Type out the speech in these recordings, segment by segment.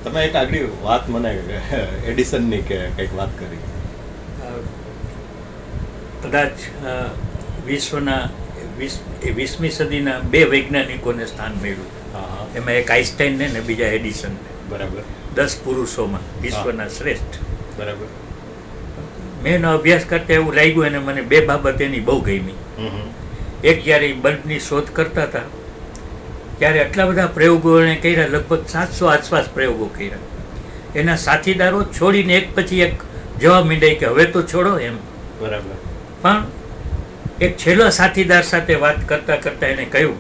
તમે એક આગળ વાત મને એડિસનની કે કંઈક વાત કરી. કદાચ વિશ્વના 20મી સદીના 2 વૈજ્ઞાનિકોને સ્થાન મળ્યું. હા, એમાં એક આઈન્સ્ટાઈનને ને બીજા એડિસન. બરાબર 10 પુરુષોમાં વિશ્વના શ્રેષ્ઠ. બરાબર. મેં એનો અભ્યાસ કરતા એવું લાગ્યું અને મને 2 બાબત એની બહુ ગમી. એક, જ્યારે બલ્બની શોધ કરતા હતા ત્યારે આટલા બધા પ્રયોગો એણે કર્યા, લગભગ 700 આસપાસ પ્રયોગો કર્યા. એના સાથીદારો છોડીને એક પછી એક જવાબ માંડ્યા કે હવે તો છોડો એમ. બરાબર. પણ એક છેલ્લા સાથીદાર સાથે વાત કરતા કરતા એને કહ્યું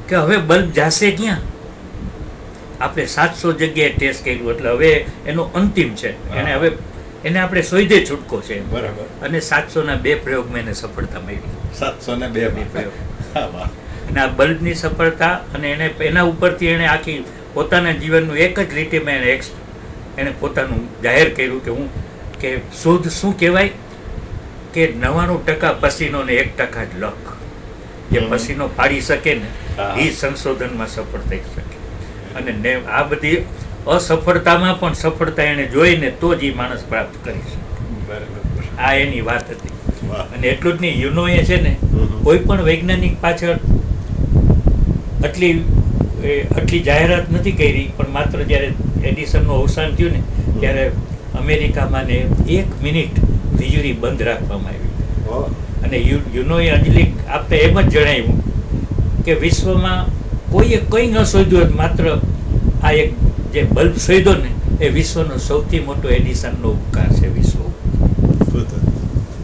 કે હવે બલ્બ જાશે ક્યાં? આપણે 700 જગ્યાએ ટેસ્ટ કર્યું એટલે હવે એનો અંતિમ છે. એને આપણે શોધે છૂટકો છે. બરાબર. અને 700ના 2 પ્રયોગમાં એને સફળતા મળી. 702 પ્રયોગ. હા, વાહ. અને આ બલ્બની સફળતા અને એના ઉપરથી એણે આખી પોતાના જીવનનું એક જ લીટીમાં એણે પોતાનું જાહેર કર્યું કે શુદ્ધ શું કહેવાય કે 99% પસીનો ને 1% જ લક. જે પસીનો પાડી શકે ને એ સંશોધનમાં સફળ થઈ શકે. અને આ બધી અસફળતામાં પણ સફળતા એને જોઈને તો જ એ માણસ પ્રાપ્ત કરી શકે. બરાબર. આ એની વાત હતી. વાહ. અને એટલું જ નહીં, યુનોએ છે ને કોઈ પણ વૈજ્ઞાનિક પાછળ આટલી જાહેરાત નથી કરી, પણ માત્ર જ્યારે એડિસનનું અવસાન થયું ને ત્યારે અમેરિકામાં ને 1 મિનિટ વીજળી બંધ રાખવામાં આવી. અને યુનોએ અંજલિ આપતા એમ જ જણાવ્યું કે વિશ્વમાં કોઈએ કંઈ ન શોધ્યું, માત્ર આ એક જે બલ્બ શોધ્યો ને એ વિશ્વનો સૌથી મોટો એડિસનનો ઉપકાર છે.